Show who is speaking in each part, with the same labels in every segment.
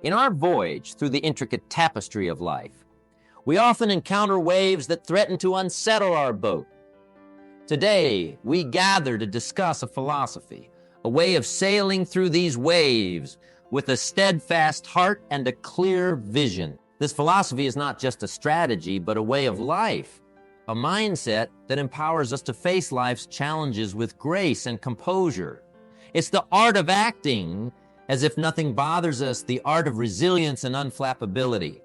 Speaker 1: In our voyage through the intricate tapestry of life, we often encounter waves that threaten to unsettle our boat. Today, we gather to discuss a philosophy, a way of sailing through these waves with a steadfast heart and a clear vision. This philosophy is not just a strategy, but a way of life, a mindset that empowers us to face life's challenges with grace and composure. It's the art of acting as if nothing bothers us, the art of resilience and unflappability.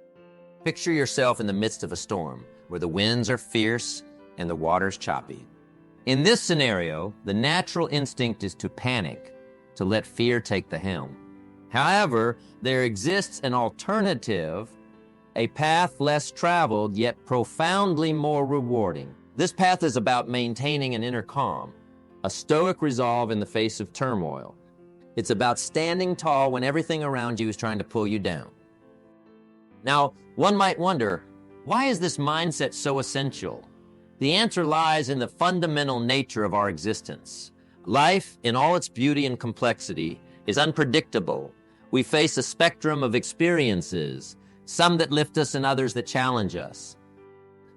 Speaker 1: Picture yourself in the midst of a storm where the winds are fierce and the water's choppy. In this scenario, the natural instinct is to panic, to let fear take the helm. However, there exists an alternative, a path less traveled yet profoundly more rewarding. This path is about maintaining an inner calm, a stoic resolve in the face of turmoil. It's about standing tall when everything around you is trying to pull you down. Now, one might wonder, why is this mindset so essential? The answer lies in the fundamental nature of our existence. Life, in all its beauty and complexity, is unpredictable. We face a spectrum of experiences, some that lift us and others that challenge us.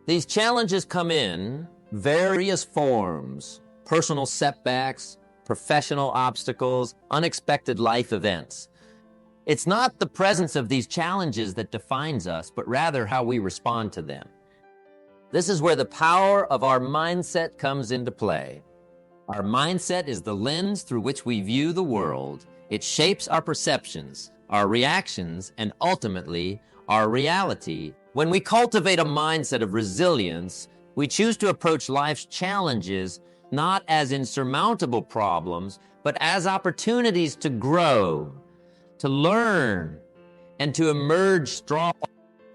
Speaker 1: These challenges come in various forms: personal setbacks, professional obstacles, unexpected life events. It's not the presence of these challenges that defines us, but rather how we respond to them. This is where the power of our mindset comes into play. Our mindset is the lens through which we view the world. It shapes our perceptions, our reactions, and ultimately, our reality. When we cultivate a mindset of resilience, we choose to approach life's challenges not as insurmountable problems, but as opportunities to grow, to learn, and to emerge strong.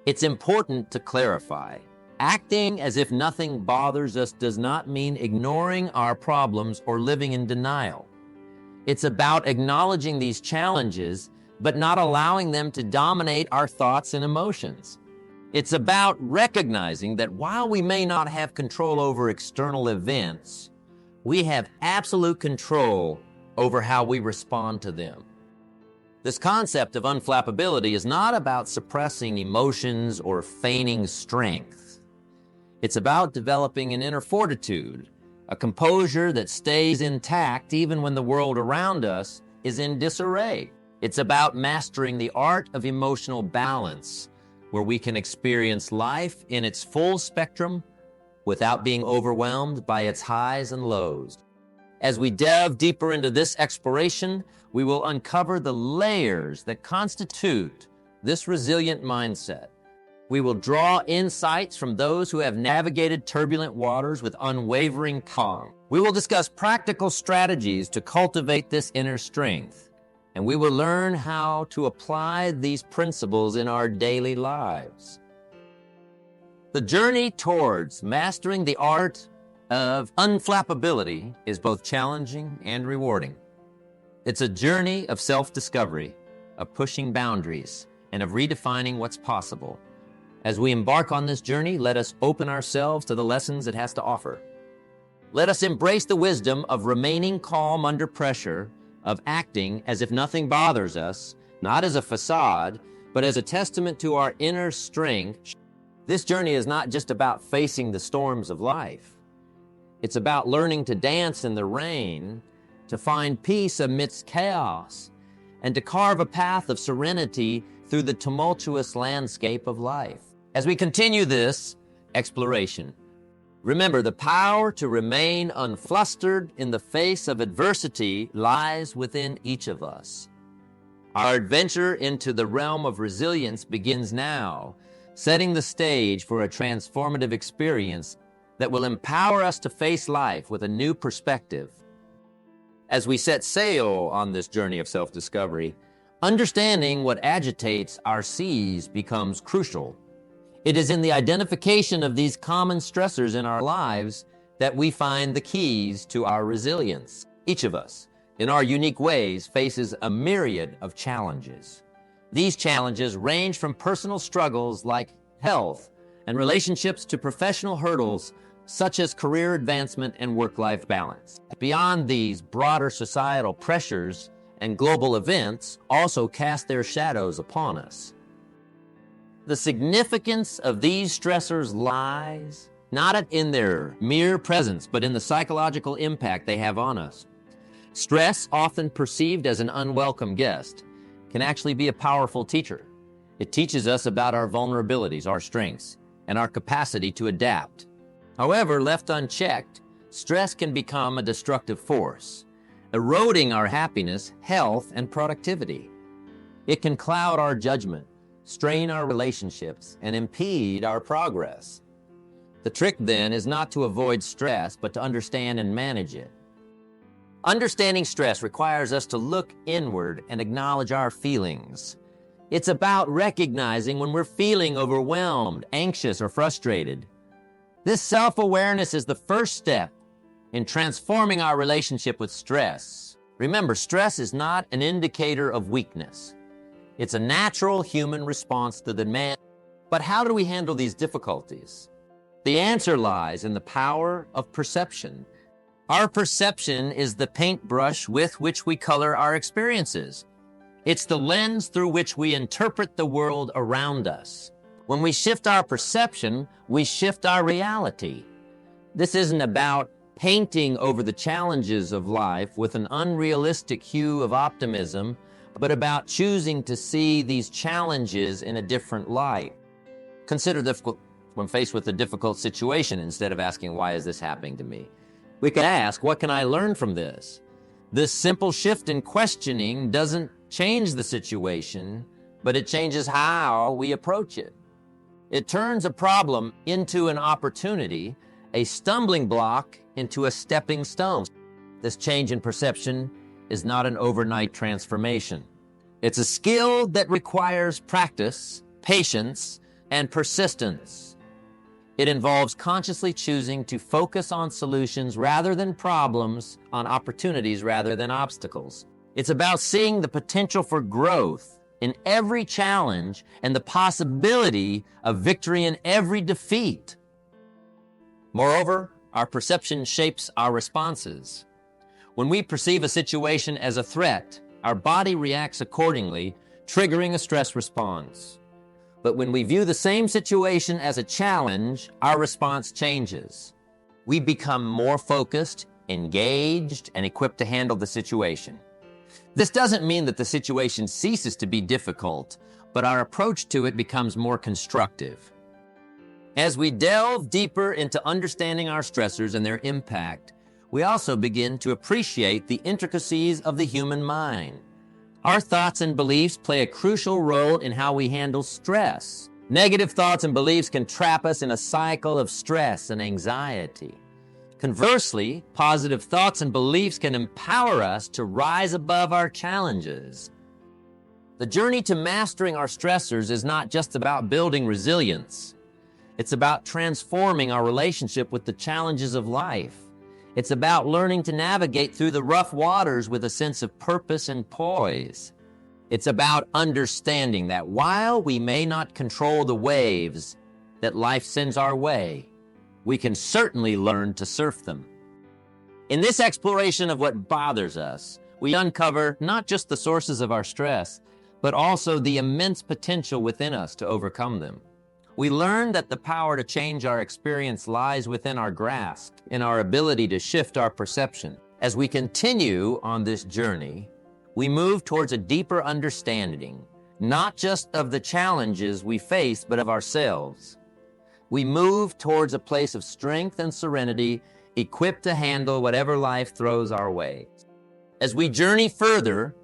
Speaker 1: It's important to clarify. Acting as if nothing bothers us does not mean ignoring our problems or living in denial. It's about acknowledging these challenges, but not allowing them to dominate our thoughts and emotions. It's about recognizing that while we may not have control over external events, we have absolute control over how we respond to them. This concept of unflappability is not about suppressing emotions or feigning strength. It's about developing an inner fortitude, a composure that stays intact even when the world around us is in disarray. It's about mastering the art of emotional balance, where we can experience life in its full spectrum without being overwhelmed by its highs and lows. As we delve deeper into this exploration, we will uncover the layers that constitute this resilient mindset. We will draw insights from those who have navigated turbulent waters with unwavering calm. We will discuss practical strategies to cultivate this inner strength, and we will learn how to apply these principles in our daily lives. The journey towards mastering the art of unflappability is both challenging and rewarding. It's a journey of self-discovery, of pushing boundaries, and of redefining what's possible. As we embark on this journey, let us open ourselves to the lessons it has to offer. Let us embrace the wisdom of remaining calm under pressure, of acting as if nothing bothers us, not as a facade, but as a testament to our inner strength. This journey is not just about facing the storms of life. It's about learning to dance in the rain, to find peace amidst chaos, and to carve a path of serenity through the tumultuous landscape of life. As we continue this exploration, remember the power to remain unflustered in the face of adversity lies within each of us. Our adventure into the realm of resilience begins now, setting the stage for a transformative experience that will empower us to face life with a new perspective. As we set sail on this journey of self-discovery, understanding what agitates our seas becomes crucial. It is in the identification of these common stressors in our lives that we find the keys to our resilience. Each of us, in our unique ways, faces a myriad of challenges. These challenges range from personal struggles like health and relationships to professional hurdles such as career advancement and work-life balance. Beyond these broader societal pressures, and global events also cast their shadows upon us. The significance of these stressors lies not in their mere presence, but in the psychological impact they have on us. Stress, often perceived as an unwelcome guest, can actually be a powerful teacher. It teaches us about our vulnerabilities, our strengths, and our capacity to adapt. However, left unchecked, stress can become a destructive force, eroding our happiness, health, and productivity. It can cloud our judgment, strain our relationships, and impede our progress. The trick then is not to avoid stress, but to understand and manage it. Understanding stress requires us to look inward and acknowledge our feelings. It's about recognizing when we're feeling overwhelmed, anxious, or frustrated. This self-awareness is the first step in transforming our relationship with stress. Remember, stress is not an indicator of weakness. It's a natural human response to the demand. But how do we handle these difficulties? The answer lies in the power of perception. Our perception is the paintbrush with which we color our experiences. It's the lens through which we interpret the world around us. When we shift our perception, we shift our reality. This isn't about painting over the challenges of life with an unrealistic hue of optimism, but about choosing to see these challenges in a different light. Consider difficult when faced with a difficult situation instead of asking, why is this happening to me? We can ask, what can I learn from this? This simple shift in questioning doesn't change the situation, but it changes how we approach it. It turns a problem into an opportunity, a stumbling block into a stepping stone. This change in perception is not an overnight transformation. It's a skill that requires practice, patience, and persistence. It involves consciously choosing to focus on solutions rather than problems, on opportunities rather than obstacles. It's about seeing the potential for growth in every challenge and the possibility of victory in every defeat. Moreover, our perception shapes our responses. When we perceive a situation as a threat, our body reacts accordingly, triggering a stress response. But when we view the same situation as a challenge, our response changes. We become more focused, engaged, and equipped to handle the situation. This doesn't mean that the situation ceases to be difficult, but our approach to it becomes more constructive. As we delve deeper into understanding our stressors and their impact, we also begin to appreciate the intricacies of the human mind. Our thoughts and beliefs play a crucial role in how we handle stress. Negative thoughts and beliefs can trap us in a cycle of stress and anxiety. Conversely, positive thoughts and beliefs can empower us to rise above our challenges. The journey to mastering our stressors is not just about building resilience. It's about transforming our relationship with the challenges of life. It's about learning to navigate through the rough waters with a sense of purpose and poise. It's about understanding that while we may not control the waves that life sends our way, we can certainly learn to surf them. In this exploration of what bothers us, we uncover not just the sources of our stress, but also the immense potential within us to overcome them. We learn that the power to change our experience lies within our grasp, in our ability to shift our perception. As we continue on this journey, we move towards a deeper understanding, not just of the challenges we face, but of ourselves. We move towards a place of strength and serenity, equipped to handle whatever life throws our way. As we journey further,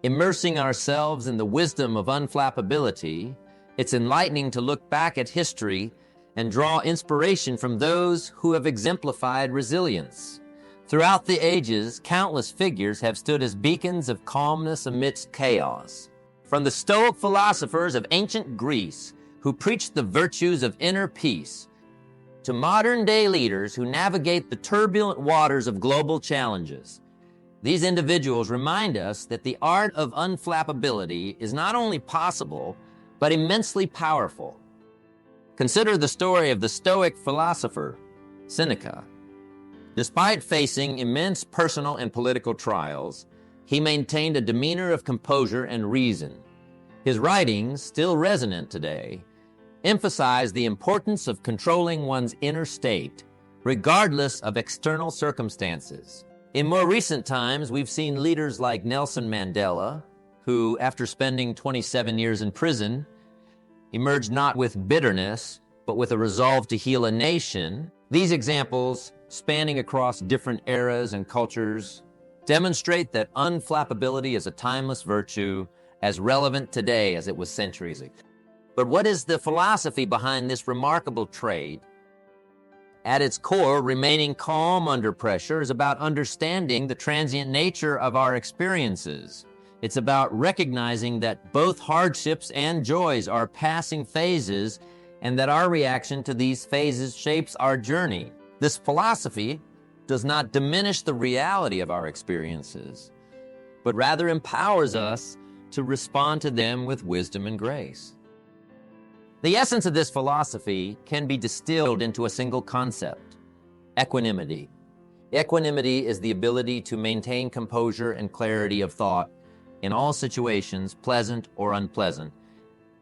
Speaker 1: immersing ourselves in the wisdom of unflappability, it's enlightening to look back at history and draw inspiration from those who have exemplified resilience. Throughout the ages, countless figures have stood as beacons of calmness amidst chaos. From the Stoic philosophers of ancient Greece, who preached the virtues of inner peace, to modern-day leaders who navigate the turbulent waters of global challenges. These individuals remind us that the art of unflappability is not only possible, but immensely powerful. Consider the story of the Stoic philosopher, Seneca. Despite facing immense personal and political trials, he maintained a demeanor of composure and reason. His writings, still resonant today, emphasize the importance of controlling one's inner state, regardless of external circumstances. In more recent times, we've seen leaders like Nelson Mandela, who, after spending 27 years in prison, emerged not with bitterness, but with a resolve to heal a nation. These examples, spanning across different eras and cultures, demonstrate that unflappability is a timeless virtue, as relevant today as it was centuries ago. But what is the philosophy behind this remarkable trait? At its core, remaining calm under pressure is about understanding the transient nature of our experiences. It's about recognizing that both hardships and joys are passing phases, and that our reaction to these phases shapes our journey. This philosophy does not diminish the reality of our experiences, but rather empowers us to respond to them with wisdom and grace. The essence of this philosophy can be distilled into a single concept: equanimity. Equanimity is the ability to maintain composure and clarity of thought in all situations, pleasant or unpleasant.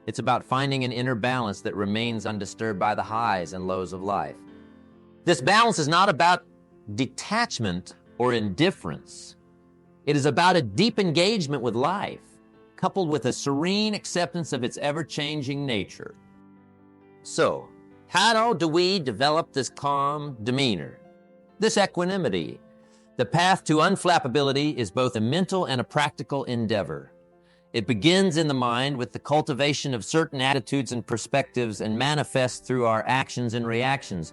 Speaker 1: It's about finding an inner balance that remains undisturbed by the highs and lows of life. This balance is not about detachment or indifference. It is about a deep engagement with life, coupled with a serene acceptance of its ever-changing nature. So, how do we develop this calm demeanor, this equanimity? The path to unflappability is both a mental and a practical endeavor. It begins in the mind with the cultivation of certain attitudes and perspectives and manifests through our actions and reactions.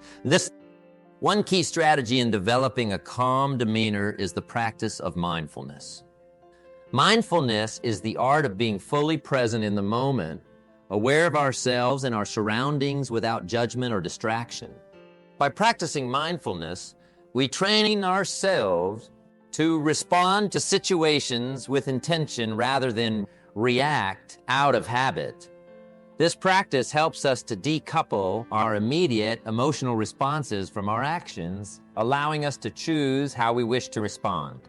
Speaker 1: One key strategy in developing a calm demeanor is the practice of mindfulness. Mindfulness is the art of being fully present in the moment, aware of ourselves and our surroundings without judgment or distraction. By practicing mindfulness, we train ourselves to respond to situations with intention rather than react out of habit. This practice helps us to decouple our immediate emotional responses from our actions, allowing us to choose how we wish to respond.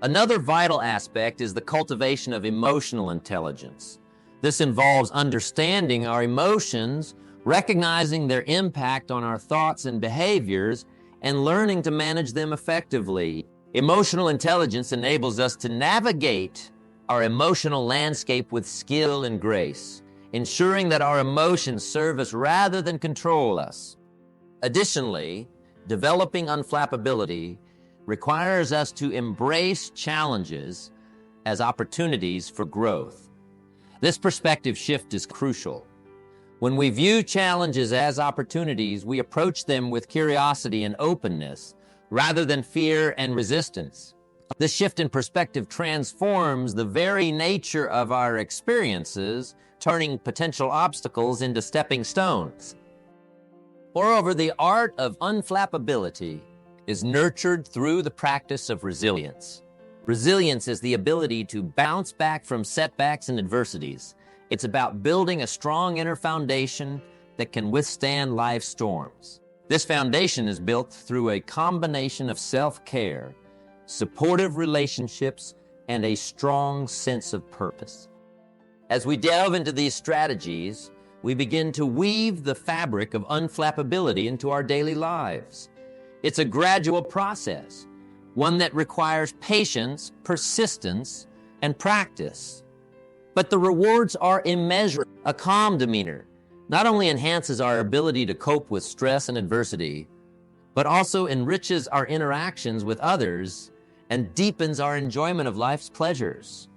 Speaker 1: Another vital aspect is the cultivation of emotional intelligence. This involves understanding our emotions, recognizing their impact on our thoughts and behaviors, and learning to manage them effectively. Emotional intelligence enables us to navigate our emotional landscape with skill and grace, ensuring that our emotions serve us rather than control us. Additionally, developing unflappability requires us to embrace challenges as opportunities for growth. This perspective shift is crucial. When we view challenges as opportunities, we approach them with curiosity and openness rather than fear and resistance. This shift in perspective transforms the very nature of our experiences, turning potential obstacles into stepping stones. Moreover, the art of unflappability is nurtured through the practice of resilience. Resilience is the ability to bounce back from setbacks and adversities. It's about building a strong inner foundation that can withstand life's storms. This foundation is built through a combination of self-care, supportive relationships, and a strong sense of purpose. As we delve into these strategies, we begin to weave the fabric of unflappability into our daily lives. It's a gradual process, one that requires patience, persistence, and practice. But the rewards are immeasurable. A calm demeanor not only enhances our ability to cope with stress and adversity, but also enriches our interactions with others and deepens our enjoyment of life's pleasures.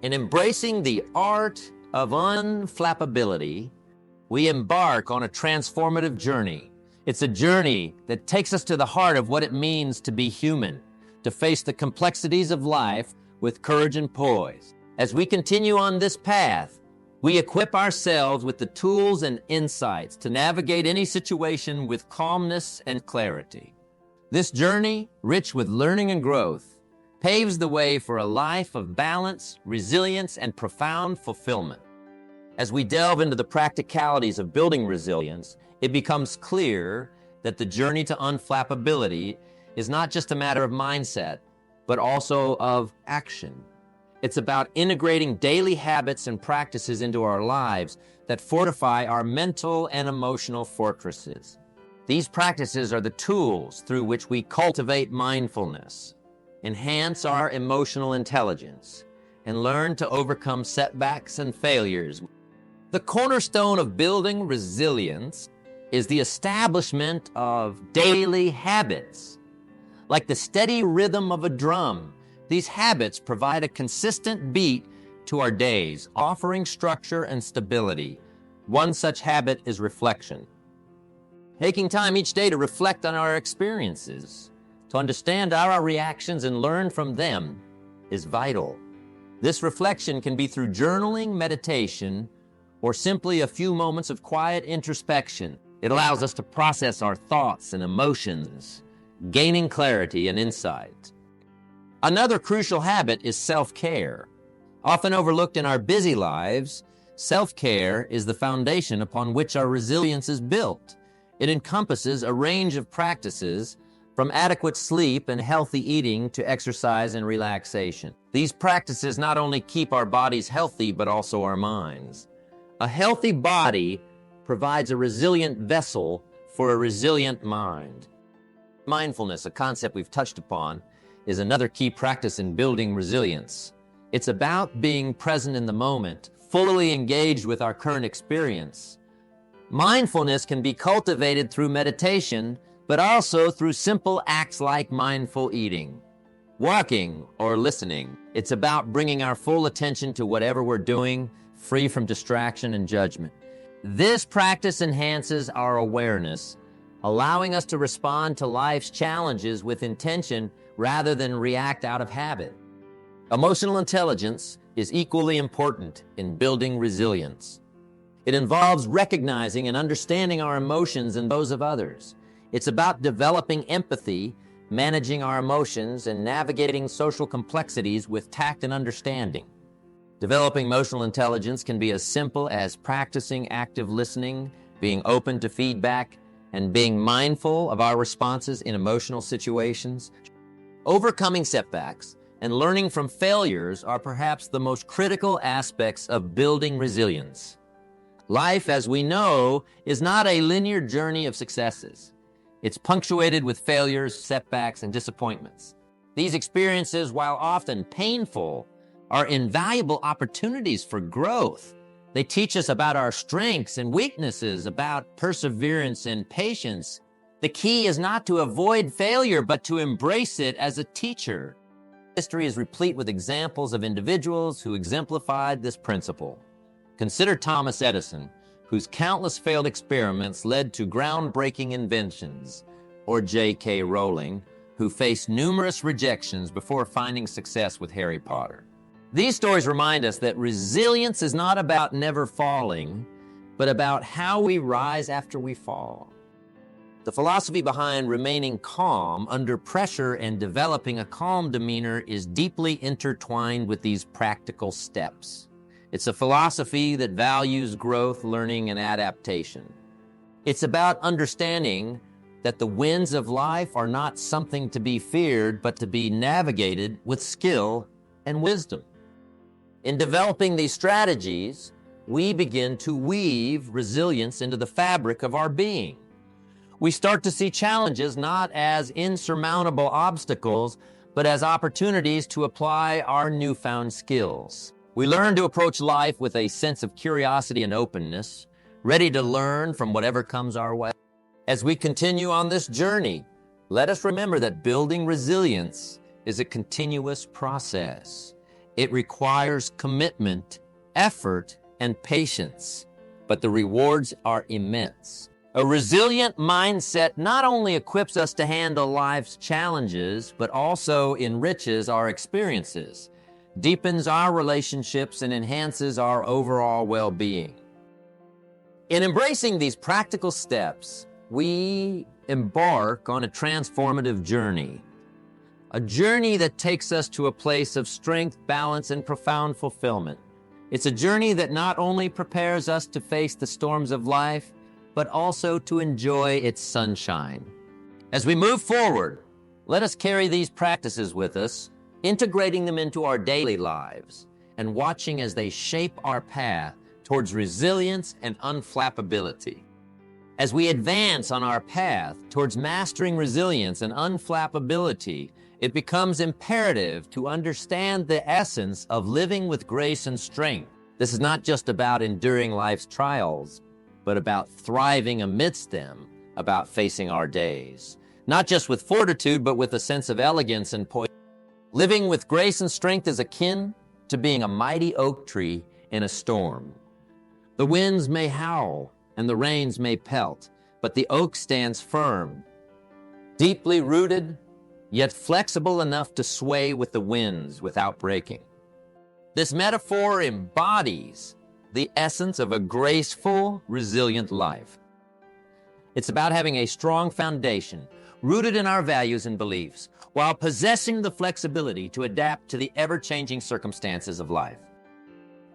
Speaker 1: In embracing the art of unflappability, we embark on a transformative journey. It's a journey that takes us to the heart of what it means to be human, to face the complexities of life with courage and poise. As we continue on this path, we equip ourselves with the tools and insights to navigate any situation with calmness and clarity. This journey, rich with learning and growth, paves the way for a life of balance, resilience, and profound fulfillment. As we delve into the practicalities of building resilience, it becomes clear that the journey to unflappability is not just a matter of mindset, but also of action. It's about integrating daily habits and practices into our lives that fortify our mental and emotional fortresses. These practices are the tools through which we cultivate mindfulness, enhance our emotional intelligence, and learn to overcome setbacks and failures. The cornerstone of building resilience is the establishment of daily habits. Like the steady rhythm of a drum, these habits provide a consistent beat to our days, offering structure and stability. One such habit is reflection. Taking time each day to reflect on our experiences, to understand our reactions and learn from them, is vital. This reflection can be through journaling, meditation, or simply a few moments of quiet introspection. It allows us to process our thoughts and emotions, gaining clarity and insight. Another crucial habit is self-care. Often overlooked in our busy lives, self-care is the foundation upon which our resilience is built. It encompasses a range of practices from adequate sleep and healthy eating to exercise and relaxation. These practices not only keep our bodies healthy, but also our minds. A healthy body provides a resilient vessel for a resilient mind. Mindfulness, a concept we've touched upon, is another key practice in building resilience. It's about being present in the moment, fully engaged with our current experience. Mindfulness can be cultivated through meditation, but also through simple acts like mindful eating, walking, or listening. It's about bringing our full attention to whatever we're doing, free from distraction and judgment. This practice enhances our awareness, allowing us to respond to life's challenges with intention rather than react out of habit. Emotional intelligence is equally important in building resilience. It involves recognizing and understanding our emotions and those of others. It's about developing empathy, managing our emotions, and navigating social complexities with tact and understanding. Developing emotional intelligence can be as simple as practicing active listening, being open to feedback, and being mindful of our responses in emotional situations. Overcoming setbacks and learning from failures are perhaps the most critical aspects of building resilience. Life, as we know, is not a linear journey of successes. It's punctuated with failures, setbacks, and disappointments. These experiences, while often painful, are invaluable opportunities for growth. They teach us about our strengths and weaknesses, about perseverance and patience. The key is not to avoid failure, but to embrace it as a teacher. History is replete with examples of individuals who exemplified this principle. Consider Thomas Edison, whose countless failed experiments led to groundbreaking inventions, or J.K. Rowling, who faced numerous rejections before finding success with Harry Potter. These stories remind us that resilience is not about never falling, but about how we rise after we fall. The philosophy behind remaining calm under pressure and developing a calm demeanor is deeply intertwined with these practical steps. It's a philosophy that values growth, learning, and adaptation. It's about understanding that the winds of life are not something to be feared, but to be navigated with skill and wisdom. In developing these strategies, we begin to weave resilience into the fabric of our being. We start to see challenges not as insurmountable obstacles, but as opportunities to apply our newfound skills. We learn to approach life with a sense of curiosity and openness, ready to learn from whatever comes our way. As we continue on this journey, let us remember that building resilience is a continuous process. It requires commitment, effort, and patience, but the rewards are immense. A resilient mindset not only equips us to handle life's challenges, but also enriches our experiences, deepens our relationships, and enhances our overall well-being. In embracing these practical steps, we embark on a transformative journey, a journey that takes us to a place of strength, balance, and profound fulfillment. It's a journey that not only prepares us to face the storms of life, but also to enjoy its sunshine. As we move forward, let us carry these practices with us, integrating them into our daily lives and watching as they shape our path towards resilience and unflappability. As we advance on our path towards mastering resilience and unflappability, it becomes imperative to understand the essence of living with grace and strength. This is not just about enduring life's trials, but about thriving amidst them, about facing our days. Not just with fortitude, but with a sense of elegance and poise. Living with grace and strength is akin to being a mighty oak tree in a storm. The winds may howl and the rains may pelt, but the oak stands firm, deeply rooted, yet flexible enough to sway with the winds without breaking. This metaphor embodies the essence of a graceful, resilient life. It's about having a strong foundation rooted in our values and beliefs, while possessing the flexibility to adapt to the ever-changing circumstances of life.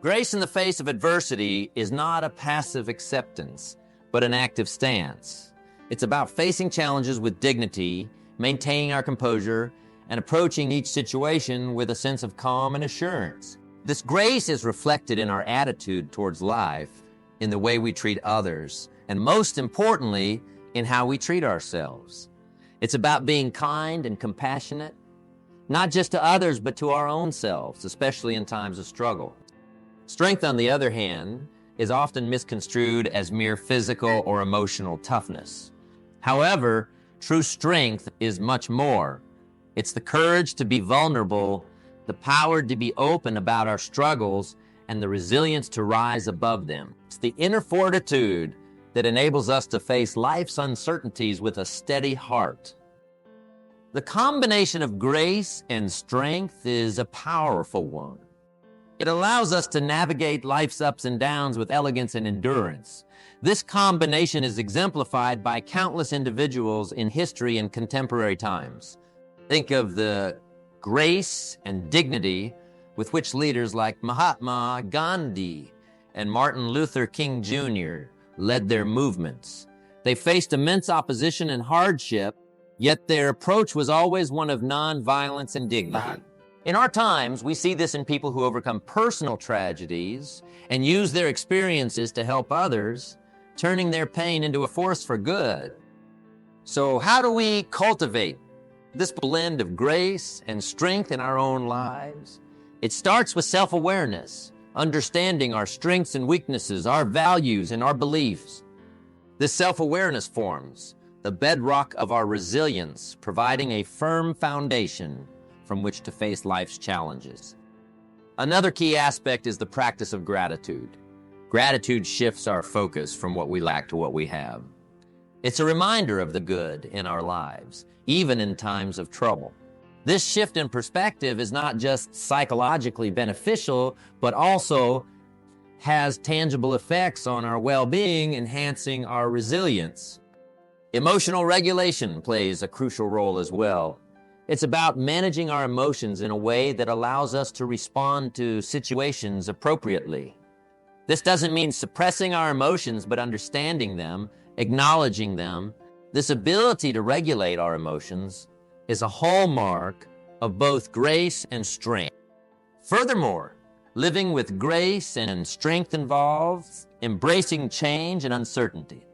Speaker 1: Grace in the face of adversity is not a passive acceptance, but an active stance. It's about facing challenges with dignity, maintaining our composure, and approaching each situation with a sense of calm and assurance. This grace is reflected in our attitude towards life, in the way we treat others, and most importantly, in how we treat ourselves. It's about being kind and compassionate, not just to others, but to our own selves, especially in times of struggle. Strength, on the other hand, is often misconstrued as mere physical or emotional toughness. However, true strength is much more. It's the courage to be vulnerable, the power to be open about our struggles, and the resilience to rise above them. It's the inner fortitude that enables us to face life's uncertainties with a steady heart. The combination of grace and strength is a powerful one. It allows us to navigate life's ups and downs with elegance and endurance. This combination is exemplified by countless individuals in history and contemporary times. Think of the grace and dignity with which leaders like Mahatma Gandhi and Martin Luther King Jr. led their movements. They faced immense opposition and hardship, yet their approach was always one of nonviolence and dignity. In our times, we see this in people who overcome personal tragedies and use their experiences to help others, turning their pain into a force for good. So how do we cultivate this blend of grace and strength in our own lives? It starts with self-awareness, understanding our strengths and weaknesses, our values and our beliefs. This self-awareness forms the bedrock of our resilience, providing a firm foundation from which to face life's challenges. Another key aspect is the practice of gratitude. Gratitude shifts our focus from what we lack to what we have. It's a reminder of the good in our lives, even in times of trouble. This shift in perspective is not just psychologically beneficial, but also has tangible effects on our well-being, enhancing our resilience. Emotional regulation plays a crucial role as well. It's about managing our emotions in a way that allows us to respond to situations appropriately. This doesn't mean suppressing our emotions, but understanding them, acknowledging them. This ability to regulate our emotions is a hallmark of both grace and strength. Furthermore, living with grace and strength involves embracing change and uncertainty.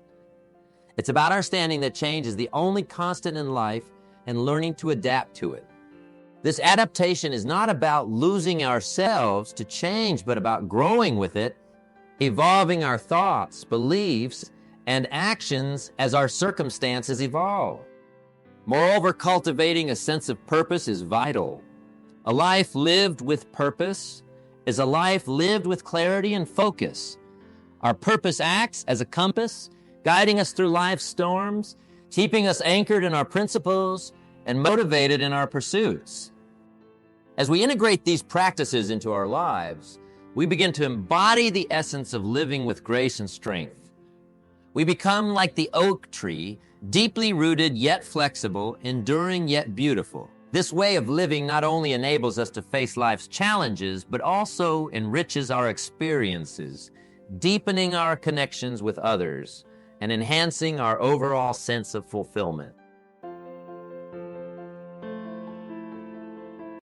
Speaker 1: It's about understanding that change is the only constant in life and learning to adapt to it. This adaptation is not about losing ourselves to change, but about growing with it, evolving our thoughts, beliefs, and actions as our circumstances evolve. Moreover, cultivating a sense of purpose is vital. A life lived with purpose is a life lived with clarity and focus. Our purpose acts as a compass, guiding us through life's storms, keeping us anchored in our principles and motivated in our pursuits. As we integrate these practices into our lives, we begin to embody the essence of living with grace and strength. We become like the oak tree, deeply rooted yet flexible, enduring yet beautiful. This way of living not only enables us to face life's challenges, but also enriches our experiences, deepening our connections with others, and enhancing our overall sense of fulfillment.